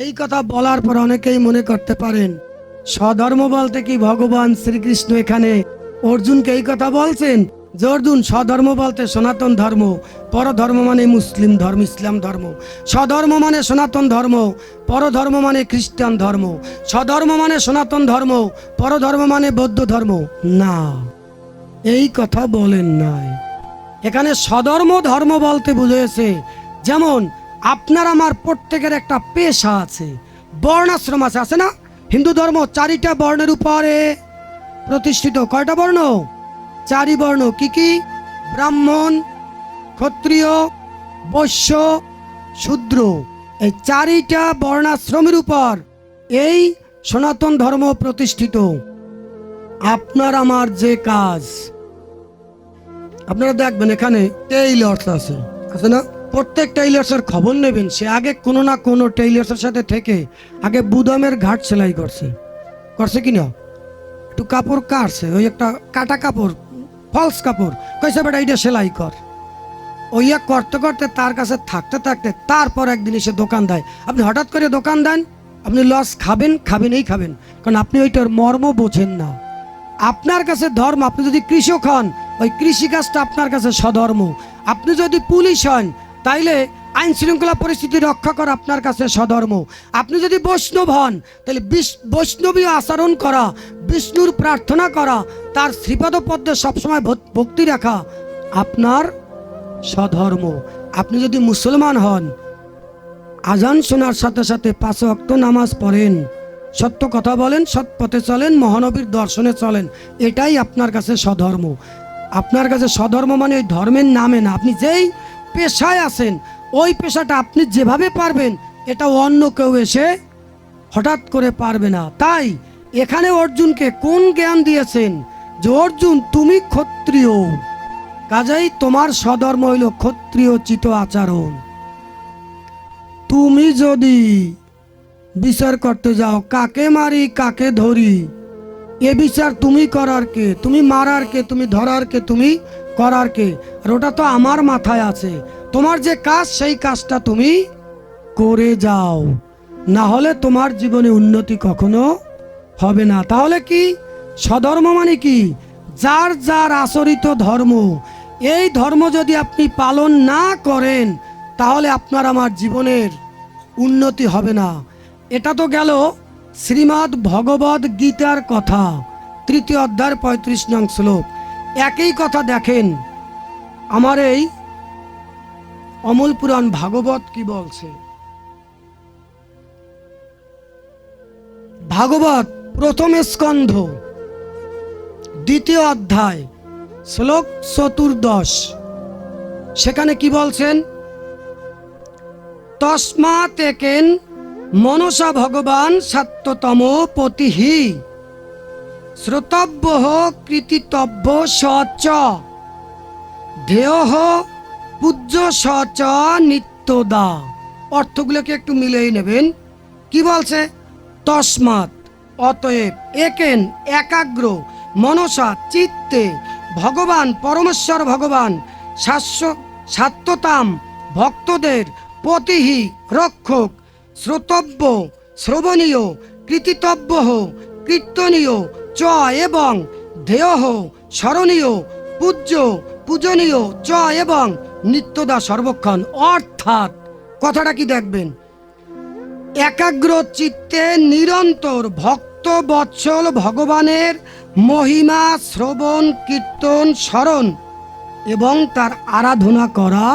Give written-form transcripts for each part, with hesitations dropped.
এই কথা বলার পর অনেকেই মনে করতে পারেন স্বধর্ম বলতে কি ভগবান শ্রীকৃষ্ণ এখানে অর্জুনকে এই কথা বলছেন যে অর্জুন, স্বধর্ম বলতে সনাতন ধর্ম, পরধর্ম মানে মুসলিম ধর্ম, ইসলাম ধর্ম, স্বধর্ম মানে সনাতন ধর্ম, পরধর্ম মানে খ্রিস্টান ধর্ম, স্বধর্ম মানে সনাতন ধর্ম, পরধর্ম মানে বৌদ্ধ ধর্ম। না, এই কথা বলেন নাই। এখানে স্বধর্ম ধর্ম বলতে বুঝেছে যেমন আপনার আমার প্রত্যেকের একটা পেশা আছে, বর্ণাশ্রম আছে না? হিন্দু ধর্ম 4টা বর্ণের উপরে প্রতিষ্ঠিত। কয়টা বর্ণ? 4 বর্ণ। কি কি? ব্রাহ্মণ, ক্ষত্রিয়, বৈশ্য, শূদ্র। এই 4টা বর্ণাশ্রমের উপর এই সনাতন ধর্ম প্রতিষ্ঠিত। আপনার আমার যে কাজ, আপনারা দেখবেন এখানে টেইলার্স আছে না? প্রত্যেক টেইলার্সের খবর নেবেন, সে আগে কোনো না কোনো টেইলার্সের সাথে থেকে আগে বুদামের ঘাট সেলাই করছে কিনা, একটু কাপড় কাটছে, ওই একটা কাটা কাপড়, ফলস কাপড়, কইছে বেটা এইটা সেলাই কর। ওইয়া করতে করতে তার কাছে থাকতে থাকতে তারপর একদিন এসে দোকান দেয়। আপনি হঠাৎ করে দোকান দেন, আপনি লস খাবেনই খাবেন, কারণ আপনি ওইটার মর্ম বোঝেন না। আপনার কাছে ধর্ম, আপনি যদি কৃষক হন ওই কৃষিকাজটা আপনার কাছে স্বধর্ম, আপনি যদি পুলিশ হন তাইলে আইন শৃঙ্খলা পরিস্থিতি রক্ষা করা আপনার কাছে স্বধর্ম, আপনি যদি বৈষ্ণব হন তাহলে বৈষ্ণবীয় আচরণ করা, বিষ্ণুর প্রার্থনা করা, তার শ্রীপদ পদ্মে সবসময় ভক্তি রাখা আপনার স্বধর্ম। আপনি যদি মুসলমান হন, আজান শোনার সাথে সাথে 5 ওয়াক্ত নামাজ পড়েন, সত্য কথা বলেন, সৎ পথে চলেন, মহানবীর দর্শনে চলেন, এটাই আপনার কাছে স্বধর্ম। আপনার কাছে স্বধর্ম মানে ওই ধর্মের নামে না, আপনি যেই পেশায় আছেন ওই পেশাটা আপনি যেভাবে পারবেন এটা অন্য কেউ এসে হঠাৎ করে পারবে না। তাই এখানে অর্জুনকে কোন জ্ঞান দিয়েছেন যে অর্জুন তুমি ক্ষত্রিয়, কাজেই তোমার স্বধর্ম হইল ক্ষত্রিয় চিত আচরণ। তুমি যদি বিচার করতে যাও কাকে মারি কাকে ধরি, এ বিচার তুমি করার কে? তুমি মারার কে? তুমি ধরার কে? তুমি করার কে? আর ওটা তো আমার মাথায় আছে। তোমার যে কাজ সেই কাজটা তুমি করে যাও, না হলে তোমার জীবনে উন্নতি কখনো হবে না। তাহলে কি স্বধর্ম মানে কি? যার যার আচরিত ধর্ম, এই ধর্ম যদি আপনি পালন না করেন তাহলে আপনার আমার জীবনের উন্নতি হবে না। এটা তো গেল শ্রীমদ্ ভগবদ গীতার কথা, 3য় অধ্যায় 35 নং শ্লোক। একই কথা দেখেন আমার এই অমল পুরাণ ভাগবত কি বলছে। ভাগবত 1ম স্কন্ধ 2য় অধ্যায় শ্লোক 14, সেখানে কি বলছেন? তস্মাৎ একেন মনসা ভগবান সত্যতম পতিহি শ্রোতব্য কৃতিতব্য সচ ধেয় পূজ্য সচ নিত্যদা। অর্থগুলোকে একটু মিলিয়ে নেবেন। কি বলছে? তস্মাৎ অতএব, একেন একাগ্র, মনসা চিত্তে, ভগবান পরমেশ্বর ভগবান, সাত্যতাম ভক্তদের, পতিহি রক্ষক, শ্রোতব্য শ্রবণীয়, কৃতিতব্য কীর্তনীয়, চ এবং ধেয় স্মরণীয়, পূজ্য পূজনীয়, চ এবং নিত্যদা সর্বক্ষণ। অর্থাৎ কথাটা কি দেখবেন? একাগ্র চিত্তে নিরন্তর ভক্ত বৎসল ভগবানের মহিমা শ্রবণ কীর্তন স্মরণ এবং তার আরাধনা করা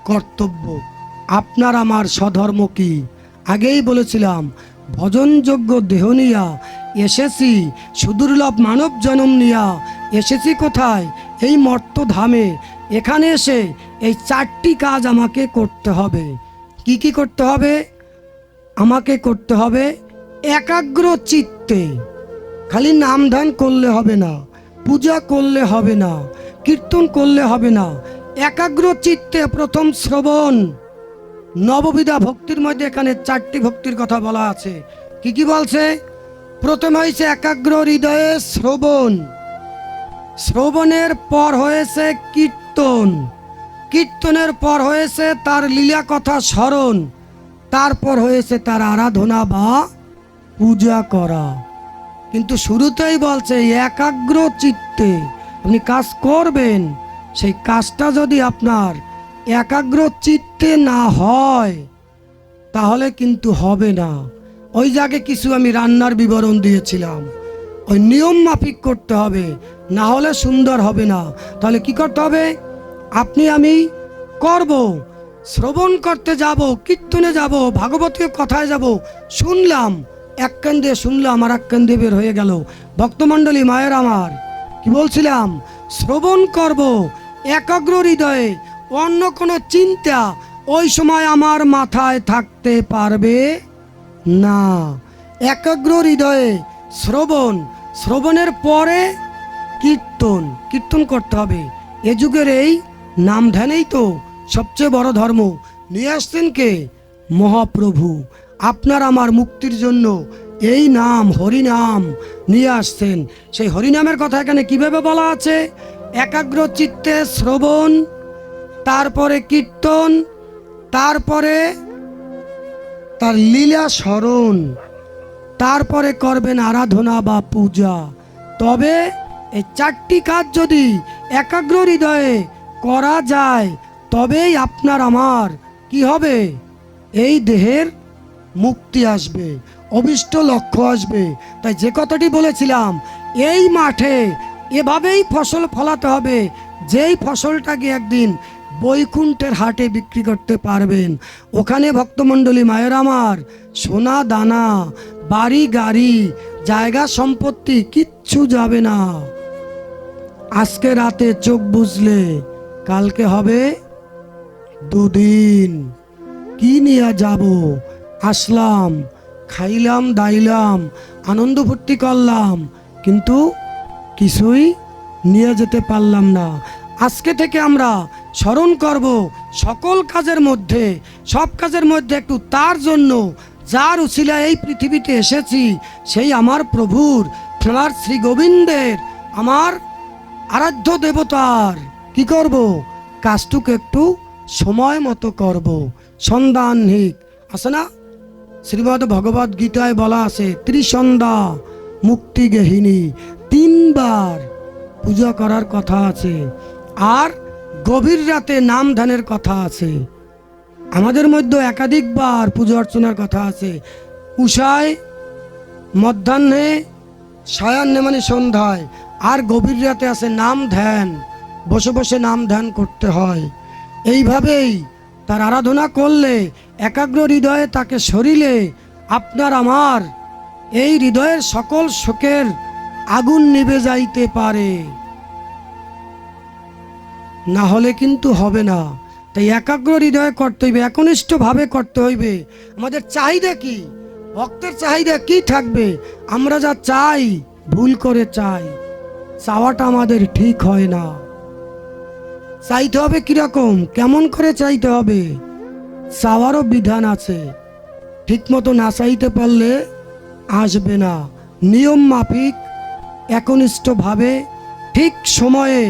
কর্তব্য। আপনার আমার স্বধর্ম কি? আগেই বলেছিলাম, ভজনযোগ্য দেহ নিয়া এসেছি, সুদুর্লভ মানব জন্ম নিয়া এসেছি কোথায়? এই মর্তধামে। এখানে এসে এই 4টি কাজ আমাকে করতে হবে। কি কি করতে হবে? আমাকে করতে হবে একাগ্র চিত্তে। খালি নাম ধ্যান করলে হবে না, পূজা করলে হবে না, কীর্তন করলে হবে না। একাগ্র চিত্তে প্রথম শ্রবণ। নববিধা ভক্তির মধ্যে এখানে 4টি ভক্তির কথা বলা আছে। কি কি বলছে? প্রথম হয়েছে একাগ্র হৃদয়ে শ্রবণ, শ্রবণের পর হয়েছে কীর্তন, কীর্তনের পর হয়েছে তার লীলা কথা স্মরণ, তারপর হয়েছে তার আরাধনা বা পূজা করা। কিন্তু শুরুতেই বলছে একাগ্র চিত্তে আপনি কাজ করবেন, সেই কাজটা যদি আপনার একাগ্র চিত্তে না হয় তাহলে কিন্তু হবে না। ওই জায়গায় কিছু আমি রান্নার বিবরণ দিয়েছিলাম, ওই নিয়ম মাফিক করতে হবে, না হলে সুন্দর হবে না। তাহলে কি করতে হবে? আপনি আমি করব, শ্রবণ করতে যাব, কীর্তনে যাব, ভাগবতীয় কথায় যাব, শুনলাম, এক কান দিয়ে শুনলাম আর এক কান দিয়ে বের হয়ে গেল। ভক্তমণ্ডলী মায়ের আমার, কি বলছিলাম? শ্রবণ করব একাগ্র হৃদয়ে, অন্য কোনো চিন্তা ওই সময় আমার মাথায় থাকতে পারবে না। একাগ্র হৃদয়ে শ্রবণ, শ্রবণের পরে কীর্তন, কীর্তন করতে হবে। এ যুগের এই নাম ধ্যানেই তো সবচেয়ে বড় ধর্ম। নিয়ে আসছেন কে? মহাপ্রভু। আপনার আমার মুক্তির জন্য এই নাম, হরিনাম নিয়ে আসছেন। সেই হরিনামের কথা এখানে কিভাবে বলা আছে? একাগ্র চিত্তে শ্রবণ, তারপরে কীর্তন, তারপরে তার লীলা স্মরণ, তারপরে করবেন আরাধনা বা পূজা। তবে এই চারটি কাজ যদি একাগ্র হৃদয়ে করা যায় তবেই আপনার আমার কি হবে? এই দেহের মুক্তি আসবে, অভিষ্ট লক্ষ্য আসবে। তাই যে কথাটি বলেছিলাম, এই মাঠে এভাবেই ফসল ফলাতে হবে, যেই ফসলটাকে একদিন বৈকুণ্ঠের হাটে বিক্রি করতে পারবেন। ওখানে ভক্তমণ্ডলী মায়ের আমার সোনা দানা, বাড়ি গাড়ি, জায়গা সম্পত্তি কিচ্ছু যাবে না। আজকে রাতে চোখ বুঝলে কালকে হবে দুদিন। কি নিয়ে যাব? আসলাম, খাইলাম দাইলাম, আনন্দ ফুর্তি করলাম, কিন্তু কিছুই নিয়ে যেতে পারলাম না। আজকে থেকে আমরা স্মরণ করব সকল কাজের মধ্যে, সব কাজের মধ্যে একটু তার জন্য, যার উছিলায় এই পৃথিবীতে এসেছি, সেই আমার প্রভুর, আমার শ্রী গোবিন্দের, আমার আরাধ্য দেবতার কি করব? কাজটুকু একটু সময় মতো করব। সন্ধানহিক আছে না? শ্রীমদ্ ভগবদ গীতায় বলা আছে ত্রিসন্ধ্যা মুক্তি গেহিনী, তিনবার পূজা করার কথা আছে, আর গভীর রাতে নাম ধ্যানের কথা আছে। আমাদের মধ্যে একাধিকবার পূজা অর্চনার কথা আছে। উষায়, মধ্যাহ্নে, সায়াহ্নে মানে সন্ধ্যায়, আর গভীর রাতে আছে নাম ধ্যান। বসে বসে নাম ধ্যান করতে হয়। এইভাবেই তার আরাধনা করলে, একাগ্র হৃদয়ে তাকে সরিলে আপনার আমার এই হৃদয়ের সকল শোকের আগুন নিভে যাইতে পারে, না হলে কিন্তু হবে না। তাই একাগ্র হৃদয়ে করতে হইবে, একনিষ্ঠভাবে করতে হইবে। আমাদের চাহিদা কি? ভক্তের চাহিদা কি থাকবে? আমরা যা চাই, ভুল করে চাই, চাওয়াটা আমাদের ঠিক হয় না। চাইতে হবে কিরকম, কেমন করে চাইতে হবে? চাওয়ারও বিধান আছে। ঠিক মতো না চাইতে পারলে আসবে না। নিয়ম মাফিক, একনিষ্ঠভাবে, ঠিক সময়ে,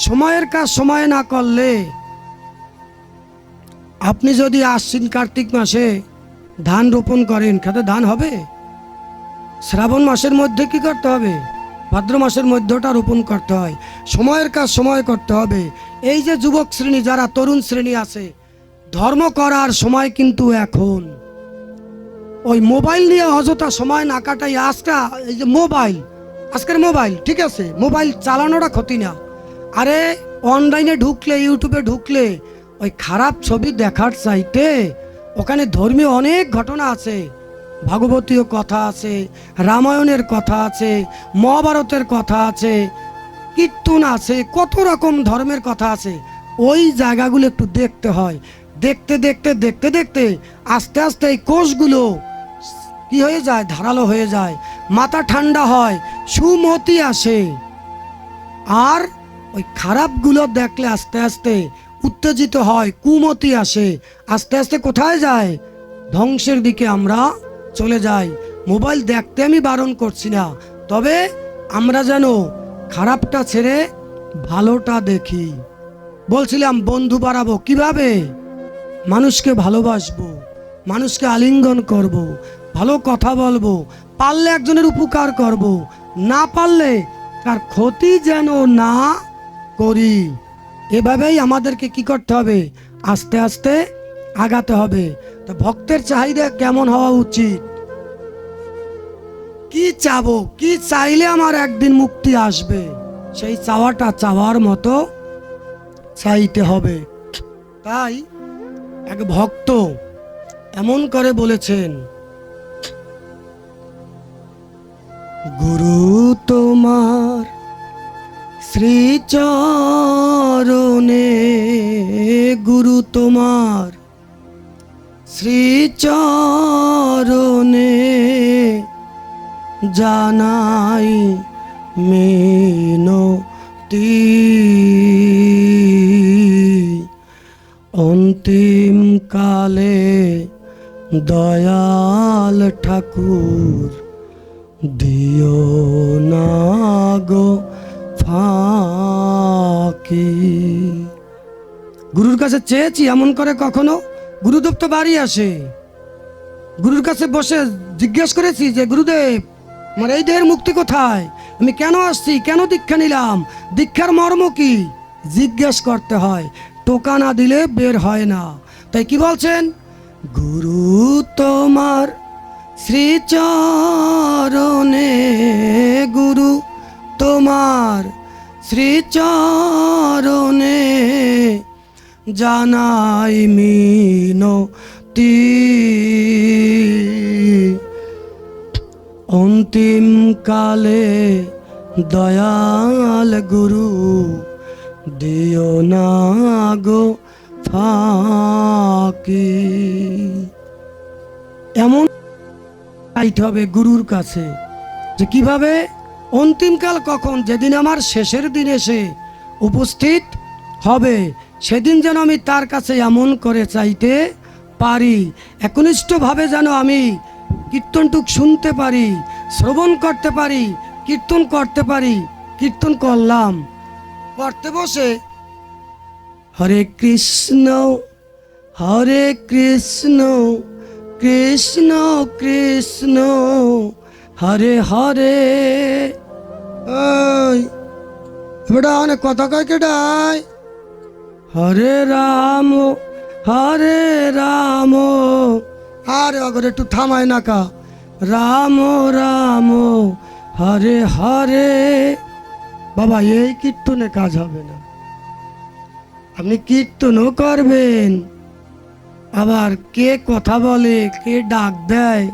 সময়ের কাজ সময়ে না করলে, আপনি যদি আশ্বিন কার্তিক মাসে ধান রোপণ করেন, খেতে ধান হবে? শ্রাবণ মাসের মধ্যে কি করতে হবে? ভাদ্র মাসের মধ্যটা রোপণ করতে হয়। সময়ের কাজ সময় করতে হবে। এই যে যুবক শ্রেণী, যারা তরুণ শ্রেণী আছে, ধর্ম করার সময় কিন্তু এখন। ওই মোবাইল নিয়ে অযথা সময় না কাটাই। আজকে এই যে মোবাইল, আজকের মোবাইল ঠিক আছে, মোবাইল চালানোটা ক্ষতি না। আরে অনলাইনে ঢুকলে, ইউটিউবে ঢুকলে ওই খারাপ ছবি দেখার চাইতে ওখানে ধর্মীয় অনেক ঘটনা আছে, ভাগবতীয় কথা আছে, রামায়ণের কথা আছে, মহাভারতের কথা আছে, কীর্তন আছে, কত রকম ধর্মের কথা আছে। ওই জায়গাগুলো একটু দেখতে হয়। দেখতে দেখতে দেখতে দেখতে আস্তে আস্তে এই কোষগুলো কি হয়ে যায়? ধারালো হয়ে যায়, মাথা ঠান্ডা হয়, সুমতি আসে। আর ওই খারাপগুলো দেখলে আস্তে আস্তে উত্তেজিত হয়, কুমতি আসে। আস্তে আস্তে কোথায় যায়? ধ্বংসের দিকে আমরা চলে যাই। মোবাইল দেখতে আমি বারণ করছি না, তবে আমরা যেন খারাপটা ছেড়ে ভালোটা দেখি। বলছিলাম বন্ধু বাড়াবো কিভাবে? মানুষকে ভালোবাসবো, মানুষকে আলিঙ্গন করব, ভালো কথা বলবো, পারলে একজনের উপকার করব, না পারলে তার ক্ষতি যেন না করি। এভাবেই আমাদেরকে কি করতে হবে? আস্তে আস্তে আগাতে হবে। তো ভক্তের চাহিদা কেমন হওয়া উচিত? কি চাবো, কি চাইলে আমার একদিন মুক্তি আসবে, সেই চাওয়াটা চাওয়ার মতো চাইতে হবে। তাই এক ভক্ত এমন করে বলেছেন, গুরু তোমার শ্রীচরণে, গুরু তোমার শ্রীচরণে জানাই মিনতি, অন্তিম কালে দয়াল ঠাকুর দিও না গো ফাঁকি। গুরুর কাছে চেয়েছি এমন করে কখনো? গুরুদেব তো বাড়ি আসে, গুরুর কাছে বসে জিজ্ঞেস করেছি যে গুরুদেব, আমার এই দেহের মুক্তি কোথায়, আমি কেন আসছি, কেন দীক্ষা নিলাম, দীক্ষার মর্ম কি? জিজ্ঞেস করতে হয়, টোকা না দিলে বের হয় না। তাই কি বলছেন? গুরু তোমার শ্রীচরণে, গুরু তোমার শ্রীচরণে জানাই মিনতি, অন্তিম কালে দয়াল গুরু দিও না গো ফাঁকি। এমন চাইতে হবে গুরুর কাছে যে কিভাবে? অন্তিমকাল কখন? যেদিন আমার শেষের দিন এসে উপস্থিত হবে, সেদিন যেন আমি তার কাছে এমন করে চাইতে পারি, একনিষ্ঠভাবে যেন আমি কীর্তনটুক শুনতে পারি, শ্রবণ করতে পারি, কীর্তন করতে পারি। কীর্তন করলাম, করতে বসে হরে কৃষ্ণ হরে কৃষ্ণ কৃষ্ণ কৃষ্ণ হরে হরে। বেটা অনেক কথা কয় কেটাই? হরে রাম হরে রাম, আরে অগর একটু থামায় না কা, রাম রাম হরে হরে। বাবা, এই কীর্তনে কাজ হবে না। আপনি কীর্তনও করবেন, আবার কে কথা বলে, কে ডাক দেয়,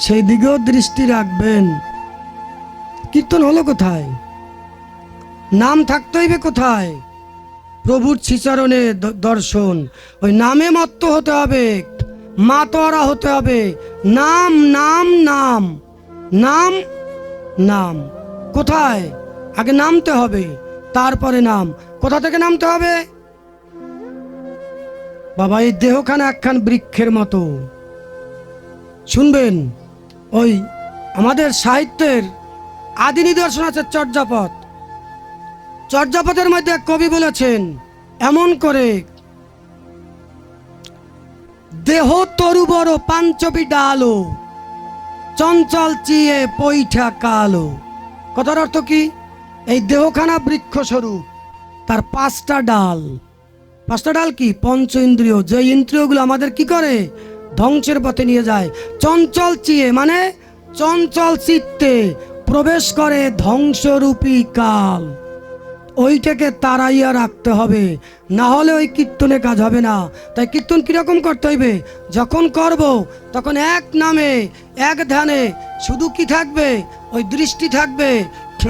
সেই দিকেও দৃষ্টি রাখবেন। কীর্তন হলো কোথায়? নাম থাকতে হইবে কোথায়? প্রভুর শ্রীচরণে দর্শন, ওই নামে মত্ত হতে হবে, মাতোয়ারা হতে হবে। নাম নাম নাম নাম নাম। কোথায়? আগে নামতে হবে, তারপরে নাম। কোথা থেকে নামতে হবে? বাবা, এই দেহখানা একখান বৃক্ষের মতো। শুনবেন, ওই আমাদের সাহিত্যের আদি নিদর্শন আছে চর্যাপদ। চর্যাপদের মধ্যে কবি বলেছেন এমন করে, দেহ তরু বড় পাঞ্চবি ডালো, চঞ্চল চিয়ে পৈঠা কালো। কথার অর্থ কি? এই দেহখানা বৃক্ষ স্বরূপ, তার পাঁচটা ডাল। পাঁচটা ডাল কি? পঞ্চ ইন্দ্রিয়। যে ইন্দ্রিয়গুলো আমাদের কি করে? ধ্বংসের পথে নিয়ে যায়। চঞ্চল চিয়ে মানে চঞ্চল চিত্তে প্রবেশ করে ধ্বংসরূপী কাল। ওইটাকে তাড়াইয়া রাখতে হবে, না হলে ওই কীর্তনে কাজ হবে না। তাই কীর্তন কিরকম করতে হইবে? যখন করব তখন এক নামে এক ধ্যানে শুধু কি থাকবে? ওই দৃষ্টি থাকবে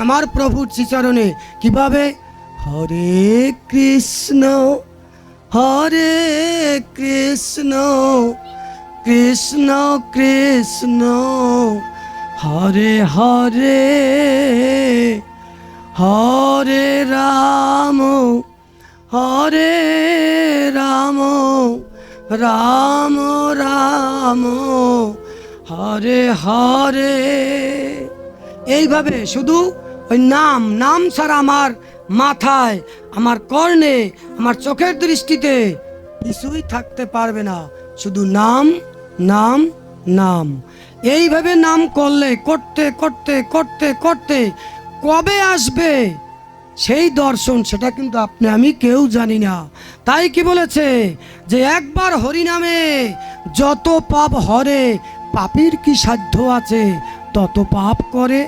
আমার প্রভুর শ্রীচরণে। কিভাবে? হরে কৃষ্ণ হরে কৃষ্ণ কৃষ্ণ কৃষ্ণ হরে হরে, হরে রাম হরে রাম রাম রাম হরে হরে। এইভাবে শুধু ওই নাম নাম ছাড়া আমার মাথায়, আমার কর্ণে, আমার চোখের দৃষ্টিতে কিছুই থাকতে পারবে না। শুধু নাম নাম, নাম। এইভাবে নাম করলে করতে করতে করতে করতে কবে আসবে সেই দর্শন, সেটা কিন্তু আপনি আমি কেউ জানি না। তাই কি বলেছে যে একবার হরিনামে যত পাপ হরে, পাপীর কি সাধ্য আছে তত পাপ করে।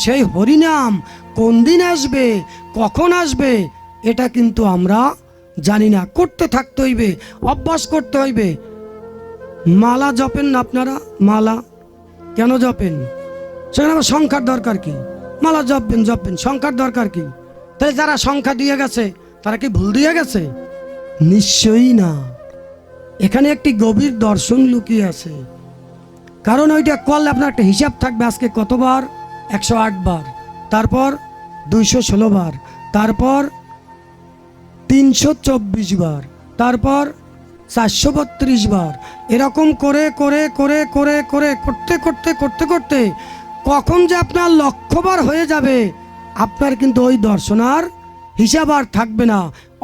সেই হরিনাম কোন দিন আসবে, কখন আসবে, এটা কিন্তু আমরা জানি না। করতে থাকতে হইবে, অভ্যাস করতে হইবে। মালা জপেন না আপনারা? মালা কেন জপেন? সেখানে আবার সংখ্যার দরকার কি? মালা জপবেন জপবেন, সংখ্যার দরকার কি? তাই যারা সংখ্যা দিয়ে গেছে তারা কি ভুল দিয়ে গেছে? নিশ্চয়ই না। এখানে একটি গভীর দর্শন লুকিয়ে আছে। কারণ ওইটা করলে আপনার একটা হিসাব থাকবে, আজকে কতবার? 108 বার, তারপর 216 বার, তারপর 324 বার, তারপর 432 বার। এরকম করে করে করে করে করে করতে করতে করতে করতে কখন যে আপনার 1,00,000 বার হয়ে যাবে, আপনার কিন্তু ওই দর্শন আর হিসাব আর থাকবে না।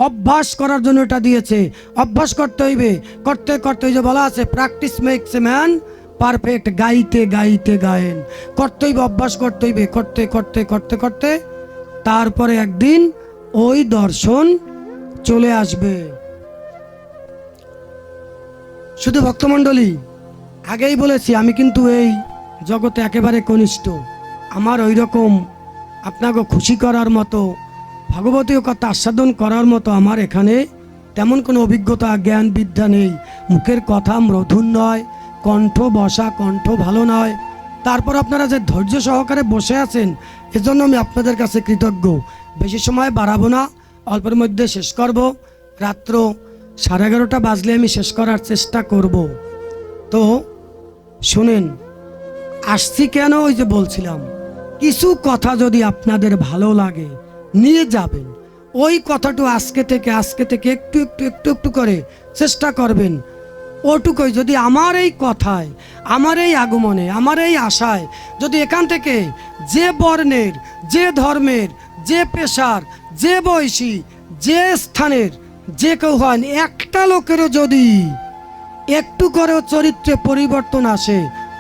অভ্যাস করার জন্য এটা দিয়েছে, অভ্যাস করতে হইবে। করতে করতে ওই যে বলা আছে practice makes a man perfect, গাইতে গাইতে গায়েন। করতে হইবে, অভ্যাস করতে হইবে, করতে করতে করতে করতে তারপরে একদিন ওই দর্শন চলে আসবে। শুধু ভক্তমণ্ডলী, আগেই বলেছি আমি কিন্তু এই জগতে একেবারে কনিষ্ঠ। আমার ওই রকম আপনাকে খুশি করার মতো, ভাগবতীয় কথা আস্বাদন করার মতো আমার এখানে তেমন কোনো অভিজ্ঞতা, জ্ঞান, বিদ্যা নেই। মুখের কথা মধুর নয়, কণ্ঠ বসা, কণ্ঠ ভালো নয়। তারপর আপনারা যে ধৈর্য সহকারে বসে আছেন, এজন্য আমি আপনাদের কাছে কৃতজ্ঞ। বেশি সময় বাড়াবো না, অল্পের মধ্যে শেষ করব। রাত্র 11:30 বাজলে আমি শেষ করার চেষ্টা করব। তো শুনেন, আসছি কেন? ওই যে বলছিলাম, কিছু কথা যদি আপনাদের ভালো লাগে নিয়ে যাবেন। ওই কথাটা আজকে থেকে একটু একটু একটু একটু করে চেষ্টা করবেন। ওটুকুই যদি আমার এই কথায়, আমার এই আগমনে, আমার এই আশায় যদি এখান থেকে যে বর্ণের, যে ধর্মের, যে পেশার, যে বয়সী, যে স্থানের যে কেউ হন, একটা লোকেরও যদি একটু করেও চরিত্রে পরিবর্তন আসে,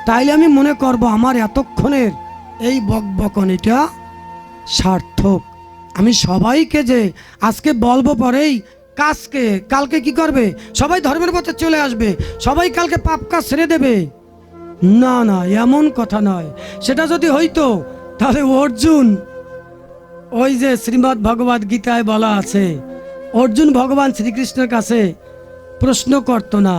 তাইলে আমি মনে করব আমার এতক্ষণের এই বকবকনিটা সার্থক। আমি সবাইকে যে আজকে বলবো পরেই কাজকে কালকে কি করবে, সবাই ধর্মের পথে চলে আসবে, সবাই কালকে পাপ কাজ ছেড়ে দেবে, না না, এমন কথা নয়। সেটা যদি হইতো তাহলে অর্জুন, ওই যে শ্রীমদ্ ভগবদ গীতায় বলা আছে, অর্জুন ভগবান শ্রীকৃষ্ণের কাছে প্রশ্ন করতো না।